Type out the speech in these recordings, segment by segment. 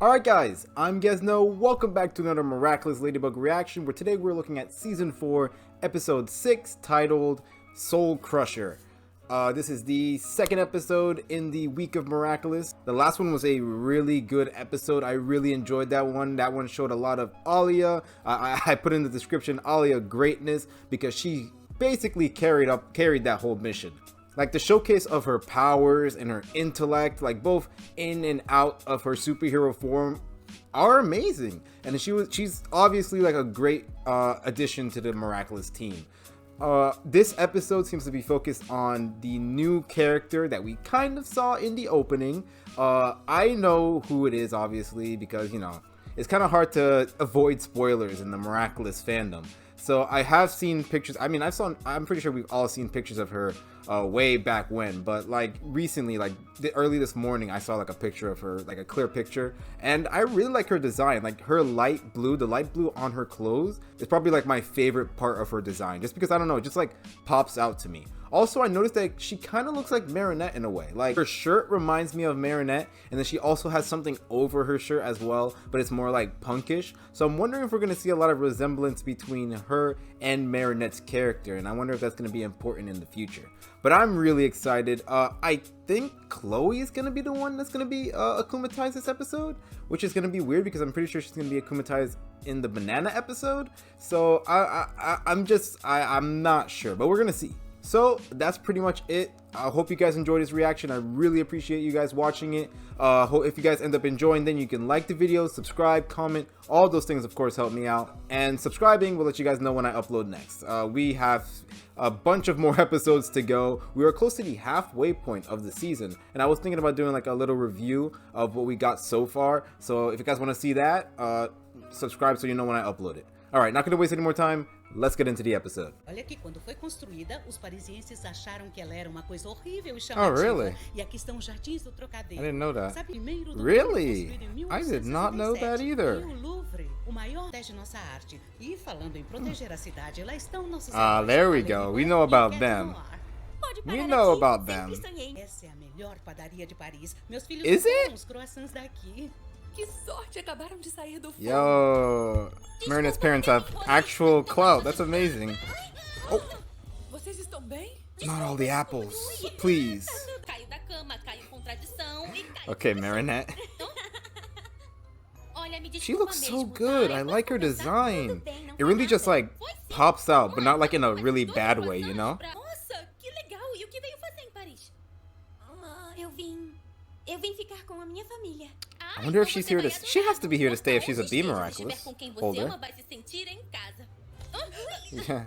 Alright guys, I'm Gesno, welcome back to another Miraculous Ladybug reaction, where today we're looking at Season 4, Episode 6, titled Soul Crusher. This is the second episode in the week of Miraculous. The last one was a really good episode. I really enjoyed that one. That one showed a lot of Alia. I put in the description Alia greatness because she basically carried that whole mission. Like the showcase of her powers and her intellect, like both in and out of her superhero form, are amazing. And she's obviously like a great addition to the Miraculous team. This episode seems to be focused on the new character that we kind of saw in the opening. I know who it is, obviously, because, you know, it's kind of hard to avoid spoilers in the Miraculous fandom. So I have seen pictures. I mean, I'm pretty sure we've all seen pictures of her way back when, but like recently, like early this morning, I saw like a picture of her, like a clear picture, and I really like her design. Like her light blue, the light blue on her clothes is probably like my favorite part of her design, just because I don't know, it just like pops out to me. Also, I noticed that she kind of looks like Marinette in a way. Like her shirt reminds me of Marinette, and then she also has something over her shirt as well, but it's more like punkish. So I'm wondering if we're going to see a lot of resemblance between her and Marinette's character, and I wonder if that's going to be important in the future. But I'm really excited. I think Chloe is going to be the one that's going to be akumatized this episode, which is going to be weird because I'm pretty sure she's going to be akumatized in the banana episode. So I'm not sure, but we're going to see. So that's pretty much it. I hope you guys enjoyed this reaction. I really appreciate you guys watching it. If you guys end up enjoying, then you can like the video, subscribe, comment. All those things, of course, help me out. And subscribing will let you guys know when I upload next. We have a bunch of more episodes to go. We are close to the halfway point of the season, and I was thinking about doing like a little review of what we got so far. So if you guys want to see that, subscribe so you know when I upload it. All right, not going to waste any more time. Let's get into the episode. Olha que quando foi construída, os parisienses acharam que ela era uma coisa horrível e chamativa. Oh, really? E aqui estão os jardins do Trocadero. I didn't know that. Sabe, primeiro do Really? I did not know that either. E o Louvre, o maior de nossa arte. E falando em proteger a cidade, lá estão nossos there we go. We know about them. We know about them. Essa é a melhor padaria de Paris. Meus filhos adoram os croissants daqui. Que sorte, acabaram de sair do forno. Yo, Marinette's parents have actual clout. That's amazing. Oh, vocês estão bem? Not all the apples, please. Caiu da cama, caiu com tradição e caiu. Okay, Marinette. She looks so good. I like her design. It really just like pops out, but not like in a really bad way, you know? Nossa, que legal. E o que veio fazer em Paris? Eu vim ficar com a minha família. I wonder if she's here to... She has to be here to stay if she's a Be Miraculous holder. Yeah.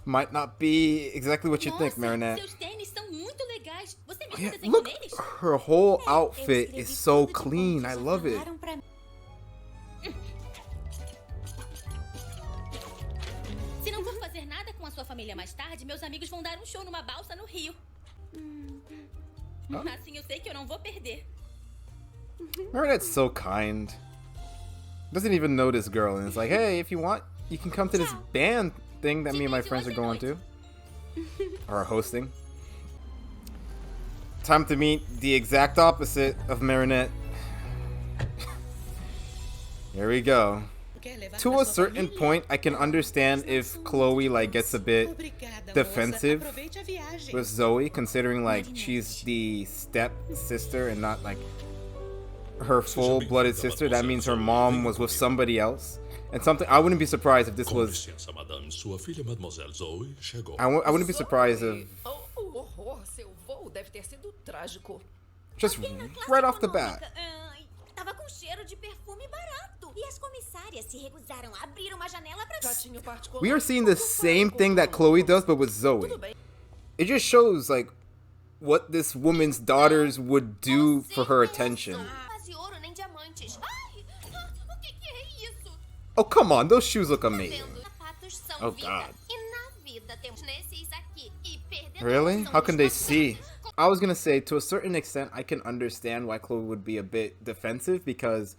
Might not be exactly what you think, Marinette. Yeah, look, her whole outfit is so clean. I love it. Se não for fazer nada com a sua família mais tarde, meus amigos vão dar show numa balsa no Rio. Assim eu sei que eu não vou perder. Marinette's so kind. Doesn't even know this girl, and it's like, hey, if you want, you can come to this band thing that me and my friends are going to. Or are hosting. Time to meet the exact opposite of Marinette. Here we go. To a certain point, I can understand if Chloe like gets a bit defensive with Zoe, considering like she's the step sister and not like her full-blooded sister. That means her mom was with somebody else, and something I wouldn't be surprised if this was. I wouldn't be surprised if just right off the bat. Tava com cheiro de perfume barato. E as comissárias se recusaram a abrir uma janela pra... We are seeing the same thing that Chloe does, but with Zoe. It just shows like what this woman's daughters would do for her attention. Oh, come on, those shoes look amazing. Oh god. Really? How can they see? I was gonna say, to a certain extent, I can understand why Chloe would be a bit defensive, because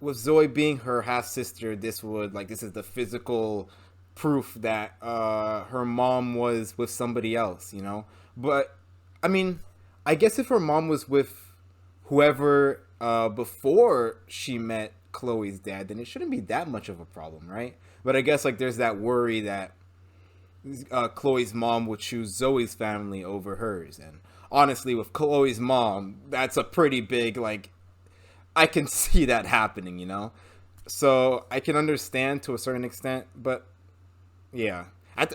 with Zoe being her half-sister, this is the physical proof that her mom was with somebody else, you know? But, I mean, I guess if her mom was with whoever before she met Chloe's dad, then it shouldn't be that much of a problem, right? But I guess like there's that worry that Chloe's mom would choose Zoe's family over hers, and honestly, with Chloe's mom, that's a pretty big, like, I can see that happening, you know? So I can understand to a certain extent, but yeah.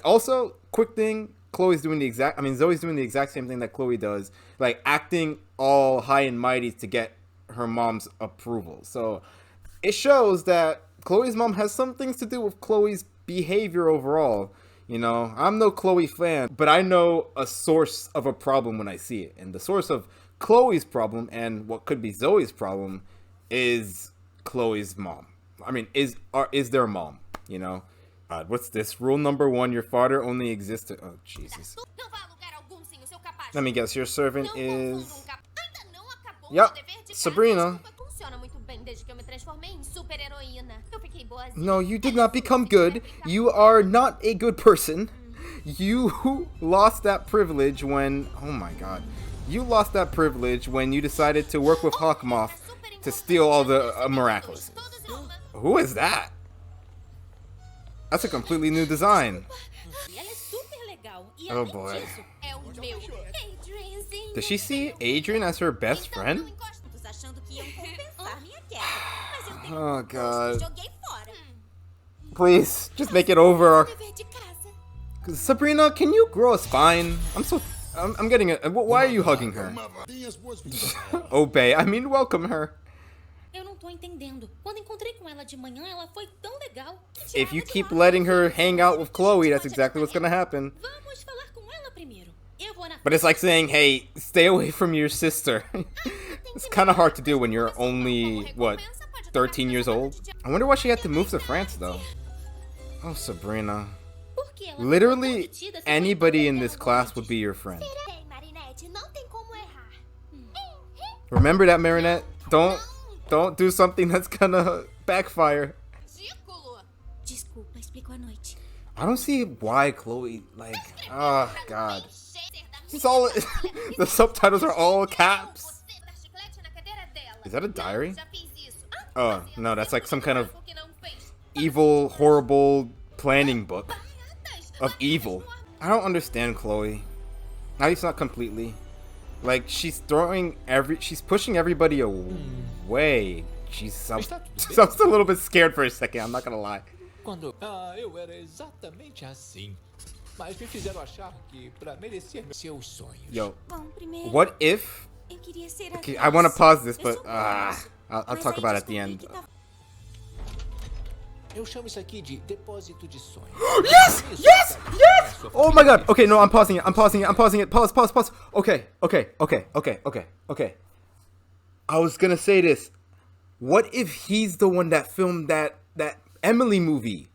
Also, quick thing, Zoe's doing the exact same thing that Chloe does, like acting all high and mighty to get her mom's approval. So it shows that Chloe's mom has some things to do with Chloe's behavior overall. You know, I'm no Chloe fan, but I know a source of a problem when I see it. And the source of Chloe's problem and what could be Zoe's problem is Chloe's mom. I mean, is their mom, you know? What's this? Rule number 1, your father only existed. Oh, Jesus. Let me guess, your servant is... Yep, Sabrina. No, you did not become good. You are not a good person. You lost that privilege when... Oh my god. You lost that privilege when you decided to work with Hawkmoth to steal all the Miraculous. Who is that? That's a completely new design. Oh boy. Does she see Adrian as her best friend? Oh god. Please, just make it over. Sabrina, can you grow a spine? I'm getting it. Why are you hugging her? Obey. I mean, welcome her. If you keep letting her hang out with Chloe, that's exactly what's gonna happen. But it's like saying, hey, stay away from your sister. It's kind of hard to do when you're only, what, 13 years old? I wonder why she had to move to France, though. Oh, Sabrina. Literally, anybody in this class would be your friend. Remember that, Marinette? Don't do something that's gonna backfire. I don't see why Chloe, like, oh, God. Solid. The subtitles are all caps. Is that a diary? Oh, no, that's like some kind of evil, horrible planning book of evil. I don't understand Chloe. At least not completely. Like, she's pushing everybody away. I was a little bit scared for a second, I'm not gonna lie. Yo, what if... Okay, I want to pause this, but I'll talk about it at the end. Yes! Yes! Yes! Oh my god. Okay, no, I'm pausing it. Pause. Okay. I was gonna say this. What if he's the one that filmed that Emily movie?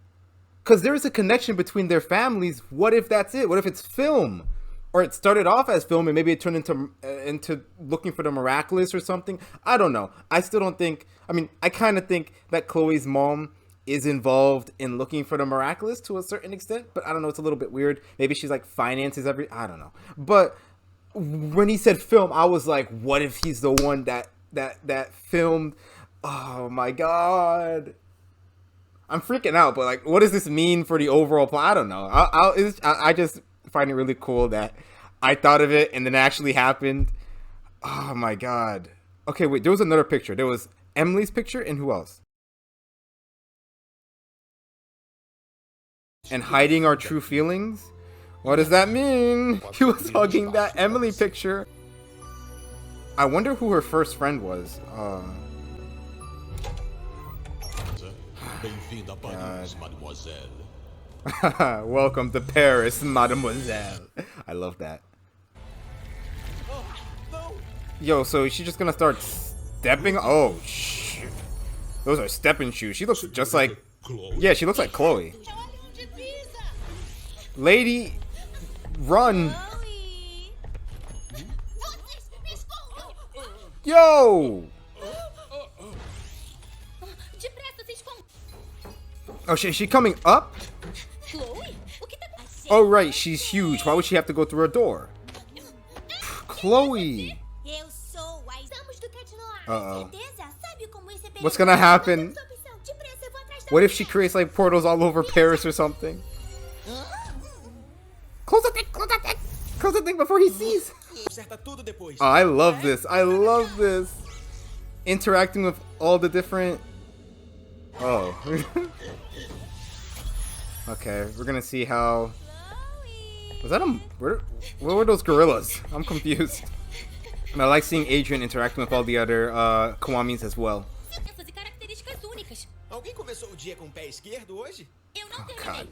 Because there is a connection between their families. What if that's it? What if it's film? Or it started off as film and maybe it turned into looking for the Miraculous or something? I don't know. I still don't think... I mean, I kind of think that Chloe's mom is involved in looking for the Miraculous to a certain extent. But I don't know. It's a little bit weird. Maybe she's like finances I don't know. But when he said film, I was like, what if he's the one that filmed... Oh my god. I'm freaking out, but like, what does this mean for the overall plot? I don't know. I just find it really cool that I thought of it and then it actually happened. Oh my god. Okay, wait, there was another picture. There was Emily's picture and who else? And hiding our true feelings? What does that mean? He was hugging that Emily picture. I wonder who her first friend was. Welcome to Paris, mademoiselle. I love that. Yo, so she's just gonna start stepping? Oh, shit. Those are stepping shoes. She looks just like... Yeah, she looks like Chloe. Lady, run. Yo! Oh, she coming up? Oh, right, she's huge. Why would she have to go through a door? Chloe! Uh-oh. What's gonna happen? What if she creates like portals all over Paris or something? Close the thing! Close that thing! Close the thing before he sees! Oh, I love this. I love this. Interacting with all the different... Oh. Okay, we're gonna see how... Was that a... Where were those gorillas? I'm confused. And I like seeing Adrian interacting with all the other Kwamis as well. Oh God.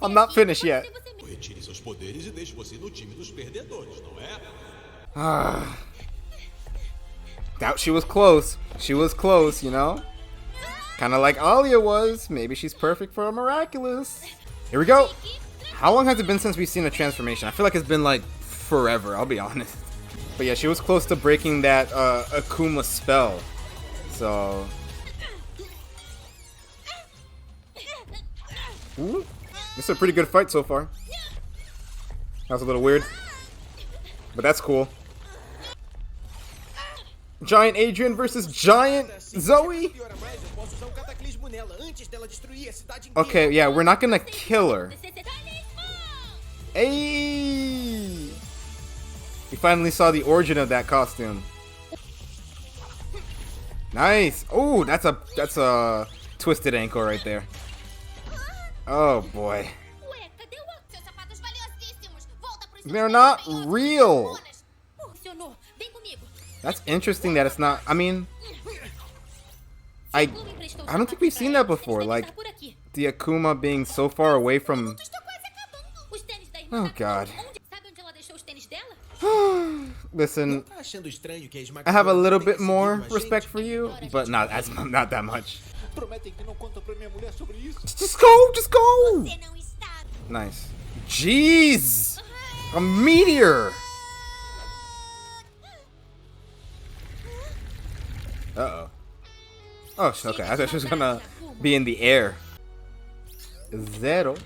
I'm not finished yet. Doubt she was close. She was close, you know? Kind of like Alia was. Maybe she's perfect for a Miraculous. Here we go. How long has it been since we've seen a transformation? I feel like it's been like forever, I'll be honest. But yeah, she was close to breaking that Akuma spell. So... Ooh, this is a pretty good fight so far. That was a little weird, but that's cool. Giant Adrian versus Giant Zoe? Okay, yeah, we're not gonna kill her. Hey! We finally saw the origin of that costume. Nice! Oh, that's a twisted ankle right there. Oh boy. They're not real. That's interesting that it's not. I mean, I don't think we've seen that before. Like the Akuma being so far away from. Oh God. Listen, I have a little bit more respect for you, but not that much. Just go, just go. Nice. Jeez, a meteor. Uh-oh. Oh, okay. I thought she was gonna be in the air. Zero.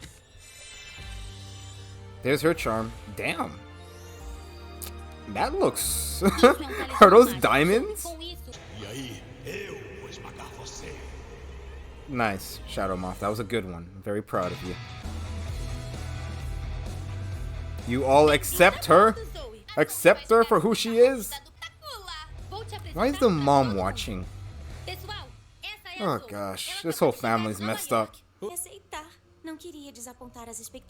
There's her charm. Damn. That looks... Are those diamonds? Nice, Shadow Moth. That was a good one. I'm very proud of you. You all accept her? Accept her for who she is? Why is the mom watching? Oh gosh, this whole family's messed up.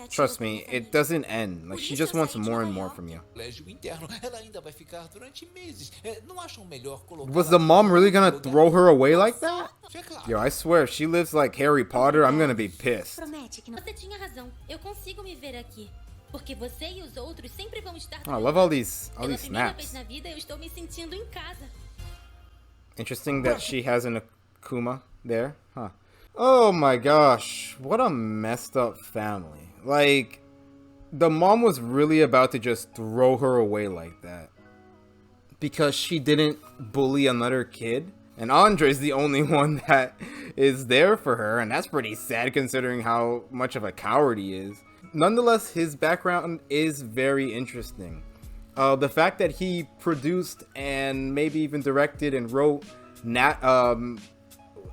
Trust me, it doesn't end. Like, she just wants more and more from you. Was the mom really gonna throw her away like that? Yo, I swear, if she lives like Harry Potter, I'm gonna be pissed. Oh, I love all these snaps. Interesting that she has an Akuma there, huh? Oh my gosh, what a messed up family. Like, the mom was really about to just throw her away like that because she didn't bully another kid. And Andre's the only one that is there for her, and that's pretty sad considering how much of a coward he is. Nonetheless, his background is very interesting. The fact that he produced and maybe even directed and wrote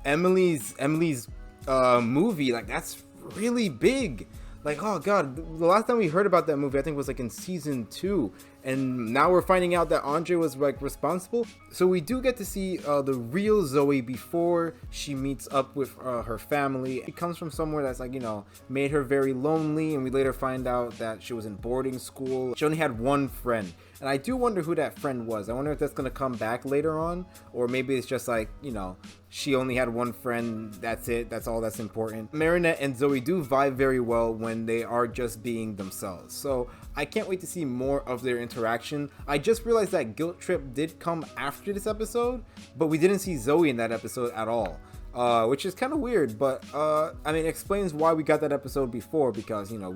Emily's movie, like, that's really big. Like, oh god, the last time we heard about that movie I think was like in season 2, and now we're finding out that Andre was like responsible. So we do get to see the real Zoe before she meets up with her family. She comes from somewhere that's like, you know, made her very lonely, and we later find out that she was in boarding school. She only had one friend, and I do wonder who that friend was. I wonder if that's gonna come back later on, or maybe it's just like, you know, she only had one friend, that's it, that's all that's important. Marinette and Zoe do vibe very well when they are just being themselves, so I can't wait to see more of their interaction. I just realized that Guilt Trip did come after this episode, but we didn't see Zoe in that episode at all, which is kind of weird, but I mean, it explains why we got that episode before, because, you know,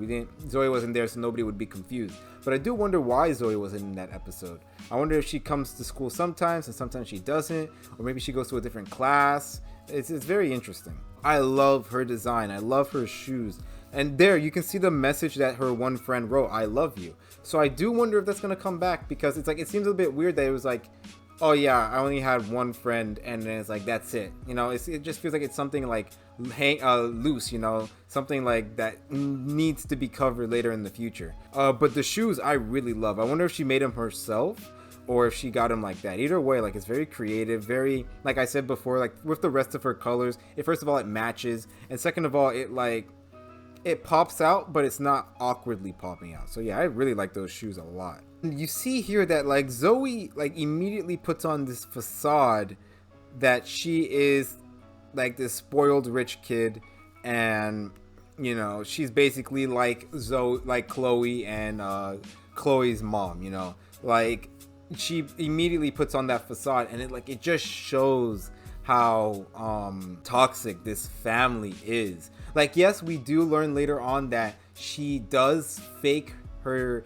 Zoe wasn't there, so nobody would be confused. But I do wonder why Zoe wasn't in that episode. I wonder if she comes to school sometimes and sometimes she doesn't, or maybe she goes to a different class. It's very interesting. I love her design. I love her shoes. And there, you can see the message that her one friend wrote, I love you. So I do wonder if that's going to come back, because it's like, it seems a bit weird that it was like oh yeah, I only had one friend, and then it's like that's it. You know, it just feels like it's something like loose. You know, something like that needs to be covered later in the future. But the shoes I really love. I wonder if she made them herself, or if she got them like that. Either way, like it's very creative, very, like I said before, like with the rest of her colors, first of all it matches, and second of all it pops out, but it's not awkwardly popping out. So yeah, I really like those shoes a lot. You see here that like Zoe like immediately puts on this facade that she is like this spoiled rich kid, and you know, she's basically like Chloe and Chloe's mom, you know, like she immediately puts on that facade, and it just shows how toxic this family is. Like, yes, we do learn later on that she does fake her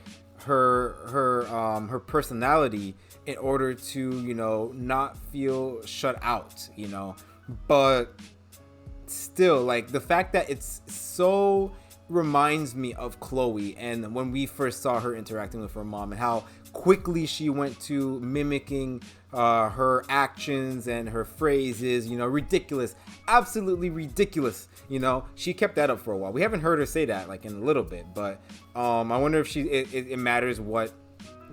personality in order to, you know, not feel shut out, you know, but still, like, the fact that it's so reminds me of Chloe and when we first saw her interacting with her mom, and how quickly she went to mimicking her actions and her phrases, you know, ridiculous, absolutely ridiculous, you know. She kept that up for a while. We haven't heard her say that like in a little bit, but I wonder if it matters what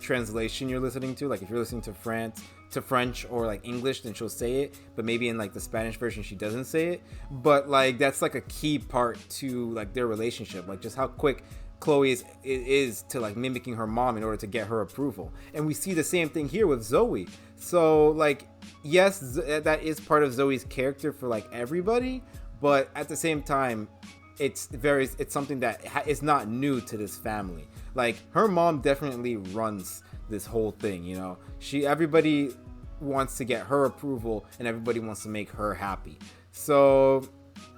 translation you're listening to. Like if you're listening to French or like English, then she'll say it, but maybe in like the Spanish version she doesn't say it. But like that's like a key part to like their relationship, like just how quick Chloe is to like mimicking her mom in order to get her approval. And we see the same thing here with Zoe. So like, yes, that is part of Zoe's character for like everybody, but at the same time, it's something that is not new to this family. Like her mom definitely runs this whole thing, you know. Everybody wants to get her approval, and everybody wants to make her happy. So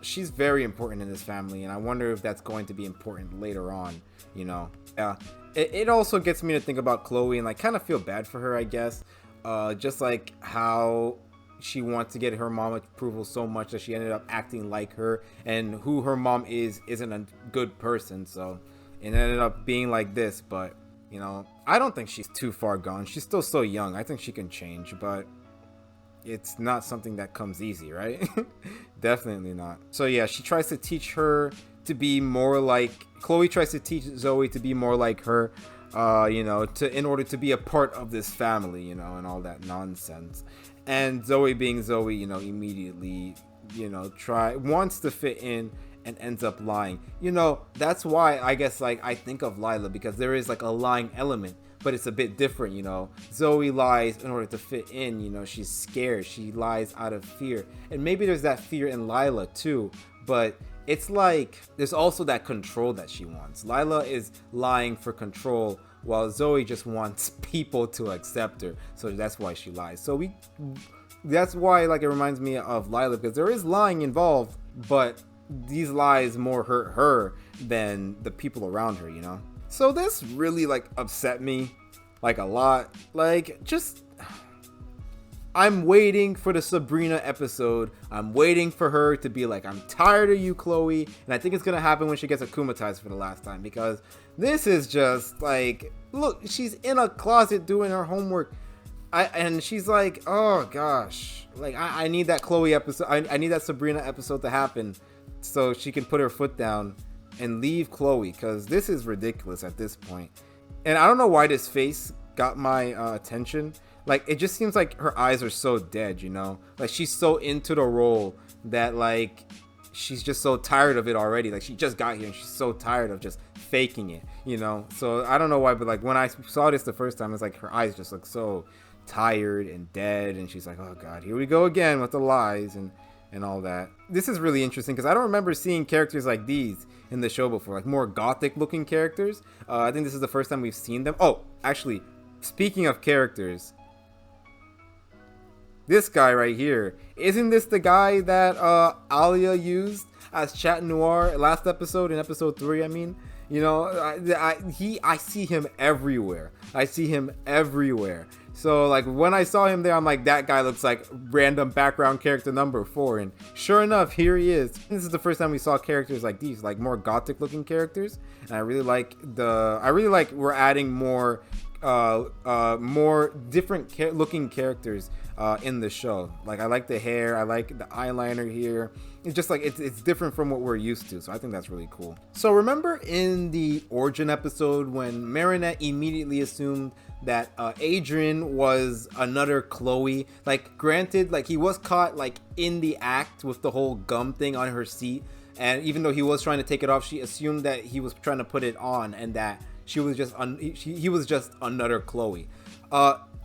she's very important in this family, and I wonder if that's going to be important later on, you know. It also gets me to think about Chloe and like kind of feel bad for her, I guess. Just like how she wants to get her mom approval so much that she ended up acting like her, and who her mom isn't a good person, so it ended up being like this. But you know, I don't think she's too far gone. She's still so young. I think she can change, but it's not something that comes easy, right? Definitely not. So yeah, she tries to teach her to be more like Chloe tries to teach Zoe to be more like her, you know, in order to be a part of this family, you know, and all that nonsense. And Zoe, being Zoe, you know, immediately, you know, wants to fit in and ends up lying. You know, that's why I guess like I think of Lila, because there is like a lying element, but it's a bit different, you know. Zoe lies in order to fit in, you know, she's scared, she lies out of fear. And maybe there's that fear in Lila too, but it's like there's also that control that she wants. Lila is lying for control, while Zoe just wants people to accept her, so that's why she lies. So that's why like it reminds me of Lila, because there is lying involved, but these lies more hurt her than the people around her, you know. So this really like upset me like a lot. Like, just I'm waiting for the Sabrina episode. I'm waiting for her to be like, I'm tired of you, Chloe. And I think it's gonna happen when she gets akumatized for the last time, because this is just like, look, she's in a closet doing her homework. And she's like, oh gosh, like I need that Chloe episode. I need that Sabrina episode to happen so she can put her foot down and leave Chloe, because this is ridiculous at this point. And I don't know why this face got my attention. Like, it just seems like her eyes are so dead, you know? Like, she's so into the role that, like, she's just so tired of it already. Like, she just got here and she's so tired of just faking it, you know? So, I don't know why, but, like, when I saw this the first time, it's like her eyes just look so tired and dead. And she's like, oh, God, here we go again with the lies and all that. This is really interesting because I don't remember seeing characters like these in the show before, like more gothic looking characters. I think this is the first time we've seen them. Oh, actually, speaking of characters, this guy right here, isn't this the guy that Alia used as Chat Noir last episode, in episode 3, I mean? You know, I see him everywhere. I see him everywhere. So, like, when I saw him there, I'm like, that guy looks like random background character number 4. And sure enough, here he is. This is the first time we saw characters like these, like more gothic looking characters. And I really like we're adding more more different looking characters in the show. Like I like the hair, I like the eyeliner here. It's just like it's different from what we're used to, so I think that's really cool. So remember in the origin episode when Marinette immediately assumed that Adrian was another Chloe? Like granted, like he was caught like in the act with the whole gum thing on her seat, and even though he was trying to take it off, she assumed that he was trying to put it on and that she was just he was just another Chloe.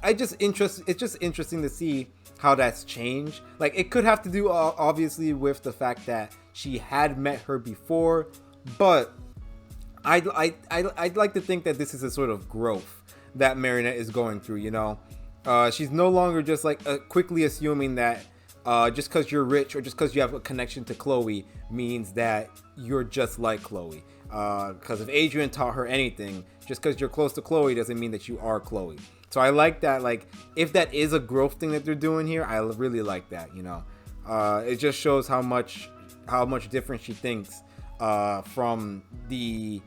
It's just interesting to see how that's changed. Like it could have to do obviously with the fact that she had met her before, but I'd like to think that this is a sort of growth that Marinette is going through, you know. She's no longer just like quickly assuming that just because you're rich or just because you have a connection to Chloe means that you're just like Chloe. Because if Adrian taught her anything, just because you're close to Chloe doesn't mean that you are Chloe. So I like that. Like if that is a growth thing that they're doing here, I really like that, you know. It just shows how much different she thinks from the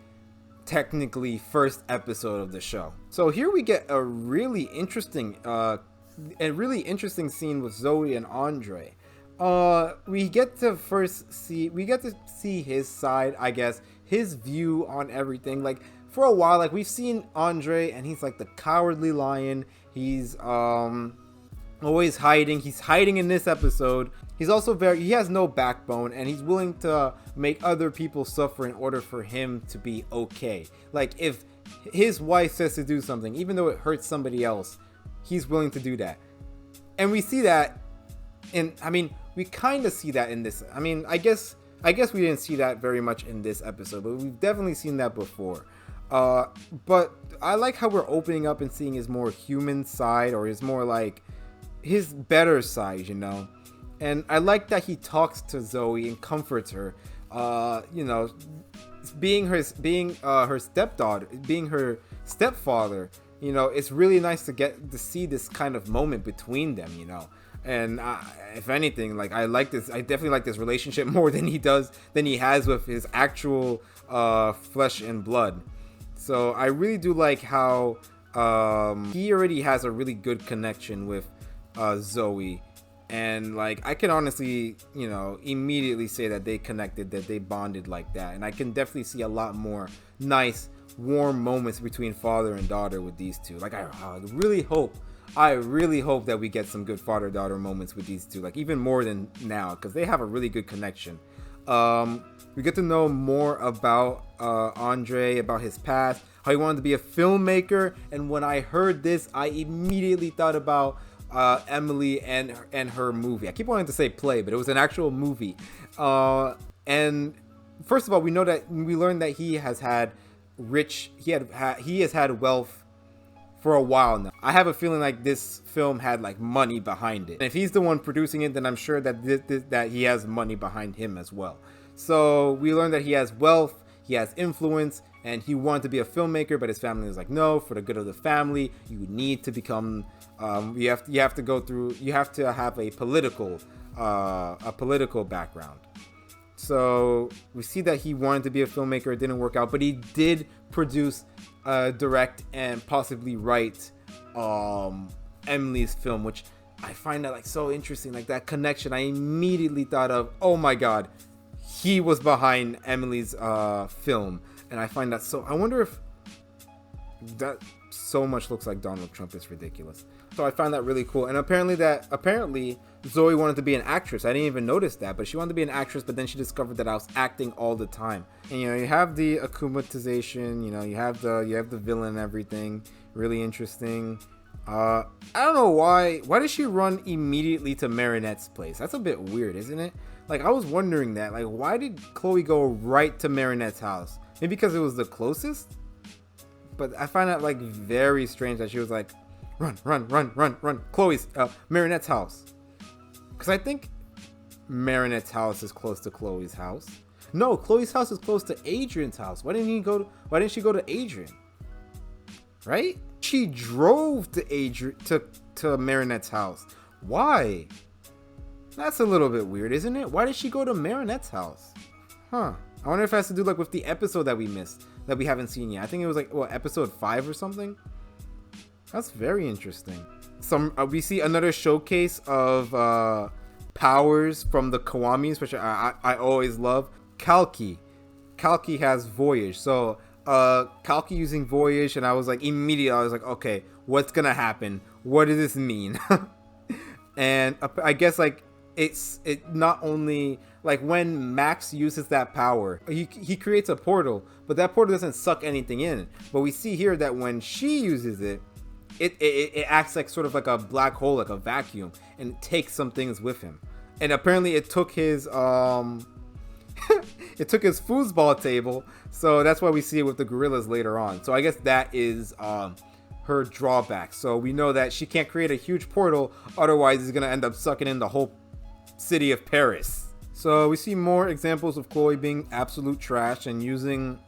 technically first episode of the show. So here we get a really interesting scene with Zoe and Andre. We get to see his side, I guess, his view on everything. Like for a while, like we've seen Andre and he's like the cowardly lion. He's always hiding. He's hiding in this episode. He's also he has no backbone, and he's willing to make other people suffer in order for him to be okay. Like if his wife says to do something, even though it hurts somebody else, he's willing to do that. And we see that we kind of see that in this. I mean, I guess we didn't see that very much in this episode, but we've definitely seen that before. But I like how we're opening up and seeing his more human side, or his more like his better side, you know. And I like that he talks to Zoe and comforts her. You know, being her stepdaughter, being her stepfather. You know, it's really nice to get to see this kind of moment between them. You know, and if anything, like I definitely like this relationship more than he has with his actual flesh and blood. So I really do like how he already has a really good connection with Zoe. And like I can honestly, you know, immediately say that they connected, that they bonded like that. And I can definitely see a lot more nice, warm moments between father and daughter with these two. Like I really hope that we get some good father-daughter moments with these two, like even more than now, because they have a really good connection. We get to know more about Andre, about his past, how he wanted to be a filmmaker. And when I heard this, I immediately thought about Emily and her movie. I keep wanting to say play, but it was an actual movie. And first of all, we learned that he has had wealth for a while now. I have a feeling like this film had like money behind it. And if he's the one producing it, then I'm sure that that he has money behind him as well. So we learned that he has wealth, he has influence, and he wanted to be a filmmaker, but his family was like, no, for the good of the family, you need to become you have to have a political background. So we see that he wanted to be a filmmaker. It didn't work out, but he did produce, direct, and possibly write Emily's film, which I find that like so interesting. Like that connection, I immediately thought of, oh my god, he was behind Emily's film. And I find that so, I wonder if that so much looks like Donald Trump. Is ridiculous. So I find that really cool. And apparently Zoe wanted to be an actress. I didn't even notice that, but she wanted to be an actress, but then she discovered that I was acting all the time. And you know, you have the akumatization, you know, you have the villain and everything. Really interesting. I don't know why did she run immediately to Marinette's place? That's a bit weird, isn't it? Like I was wondering that. Like why did Chloe go right to Marinette's house? Maybe because it was the closest? But I find that like very strange that she was like, run, Chloe's, Marinette's house. Because I think Marinette's house is close to Chloe's house. No, Chloe's house is close to Adrian's house. Why didn't she go to Adrian? Right? She drove to Marinette's house. Why? That's a little bit weird, isn't it? Why did she go to Marinette's house? Huh. I wonder if it has to do like with the episode that we missed, that we haven't seen yet. I think it was like, what, episode 5 or something? That's very interesting. We see another showcase of powers from the Kawamis, which I always love. Kalki has Voyage. So Kalki using Voyage, and I was like, okay, what's gonna happen? What does this mean? And I guess like it not only like when Max uses that power, he creates a portal, but that portal doesn't suck anything in. But we see here that when she uses it, it acts like sort of like a black hole, like a vacuum, and it takes some things with him. And apparently it took his it took his foosball table, so that's why we see it with the gorillas later on. So I guess that is her drawback. So we know that she can't create a huge portal, otherwise it's gonna end up sucking in the whole city of Paris. So we see more examples of Chloe being absolute trash and using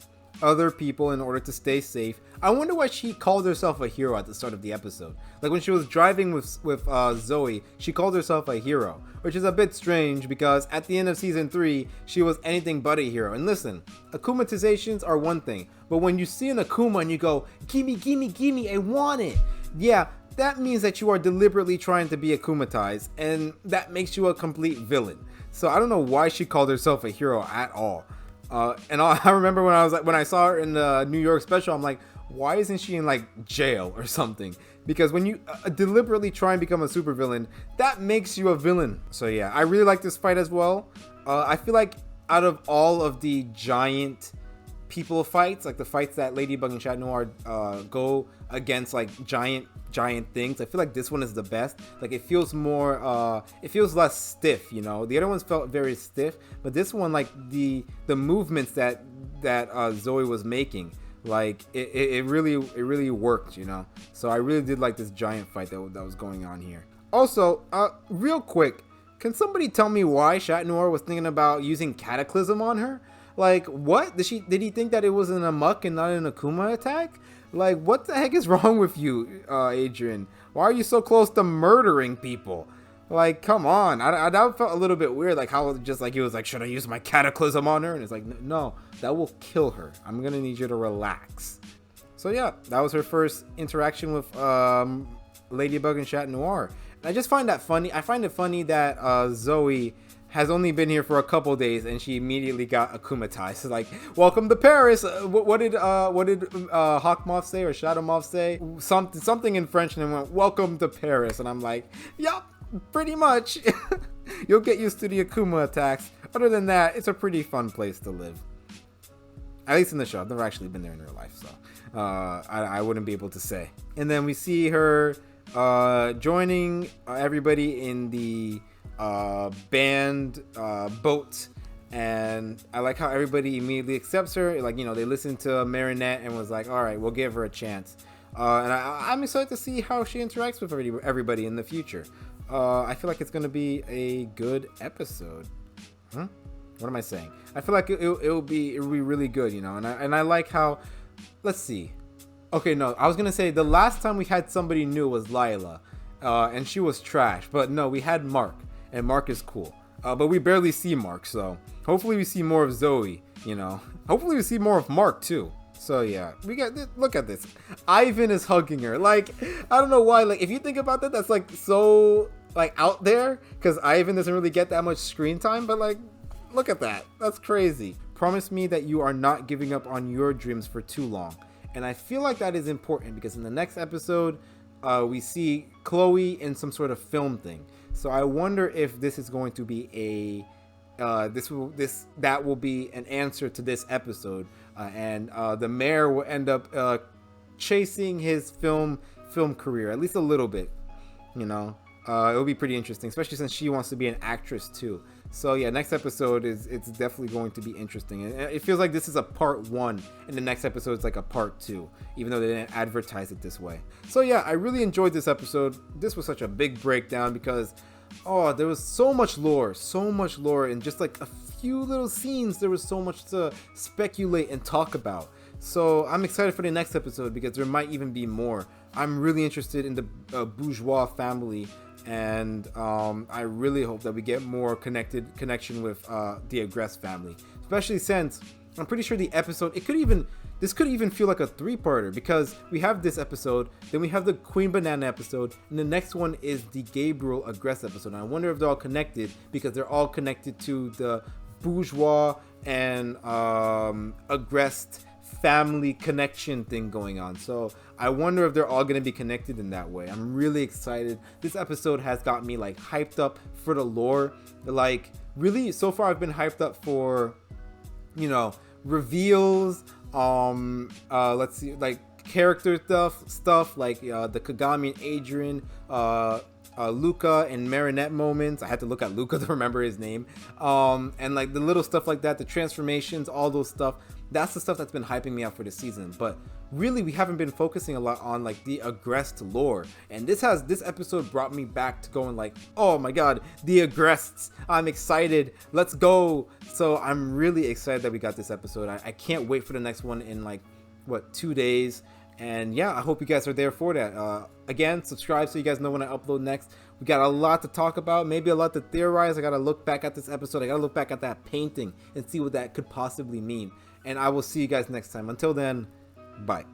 other people in order to stay safe. I wonder why she called herself a hero at the start of the episode. Like when she was driving with Zoe, she called herself a hero, which is a bit strange because at the end of season 3, she was anything but a hero. And listen, akumatizations are one thing, but when you see an Akuma and you go, gimme, gimme, gimme, I want it. Yeah, that means that you are deliberately trying to be akumatized, and that makes you a complete villain. So I don't know why she called herself a hero at all. And I remember when I saw her in the New York special, I'm like, why isn't she in like jail or something? Because when you deliberately try and become a supervillain, that makes you a villain. So yeah, I really like this fight as well. I feel like out of all of the giant people fights, like the fights that Ladybug and Chat Noir go against like giant things, I feel like this one is the best. Like it feels more it feels less stiff, you know. The other ones felt very stiff, but this one, like the movements that Zoe was making, like it really worked, you know. So I really did like this giant fight that was going on here. Also, real quick, can somebody tell me why Chat Noir was thinking about using Cataclysm on her? Like, what? Did he think that it was an Amok and not an Akuma attack? Like, what the heck is wrong with you, Adrian? Why are you so close to murdering people? Like, come on. That felt a little bit weird. Like, how just like he was like, should I use my Cataclysm on her? And it's like, no, that will kill her. I'm gonna need you to relax. So yeah, that was her first interaction with Ladybug and Chat Noir. And I just find that funny. I find it funny that Zoe has only been here for a couple days and she immediately got akumatized. So like, welcome to Paris. What did Hawkmoth say or Shadowmoth say? Something in French, and then went, welcome to Paris. And I'm like, yup, pretty much. You'll get used to the Akuma attacks. Other than that, it's a pretty fun place to live. At least in the show. I've never actually been there in real life, so I wouldn't be able to say. And then we see her joining everybody in the band boat, and I like how everybody immediately accepts her. Like, you know, they listened to Marinette and was like, all right, we'll give her a chance. And I'm excited to see how she interacts with everybody in the future. I feel like it's going to be a good episode. What am I saying? I feel like it'll be really good, you know. And I like how, let's see. Okay, no, I was going to say the last time we had somebody new was Lila, and she was trash. But no, we had Mark, and Mark is cool. But we barely see Mark, so hopefully we see more of Zoe, you know. Hopefully we see more of Mark too. So yeah, look at this. Ivan is hugging her. Like, I don't know why. Like, if you think about that, that's like so like out there, because Ivan doesn't really get that much screen time. But like, look at that. That's crazy. Promise me that you are not giving up on your dreams for too long. And I feel like that is important because in the next episode, we see Chloe in some sort of film thing. So I wonder if this is going to be that will be an answer to this episode, and the mayor will end up chasing his film career, at least a little bit. You know, it'll be pretty interesting, especially since she wants to be an actress too. So yeah, next episode it's definitely going to be interesting, and it feels like this is a part 1, and the next episode is like a part 2, even though they didn't advertise it this way. So yeah, I really enjoyed this episode. This was such a big breakdown because there was so much lore, and just like a few little scenes, there was so much to speculate and talk about. So I'm excited for the next episode because there might even be more. I'm really interested in the bourgeois family, and I really hope that we get more connection with the Agreste family, especially since I'm pretty sure the episode, it could even this could even feel like a three-parter, because we have this episode, then we have the Queen Banana episode, and the next one is the Gabriel Agreste episode. And I wonder if they're all connected, because they're all connected to the Bourgeois and Agreste family connection thing going on. So I wonder if they're all going to be connected in that way. I'm really excited. This episode has got me like hyped up for the lore. Like really, so far I've been hyped up for, you know, reveals, let's see, like character stuff like the Kagami and Adrian, Luca and Marinette moments. I had to look at Luca to remember his name. And like the little stuff like that, the transformations, all those stuff. That's the stuff that's been hyping me up for the season. But really, we haven't been focusing a lot on like the Agreste lore. And this episode brought me back to going like, oh my god, the Agrestes. I'm excited. Let's go. So I'm really excited that we got this episode. I can't wait for the next one in like, what, 2 days. And yeah, I hope you guys are there for that. Again, subscribe so you guys know when I upload next. We got a lot to talk about, maybe a lot to theorize. I gotta look back at this episode. I gotta look back at that painting and see what that could possibly mean. And I will see you guys next time. Until then, bye.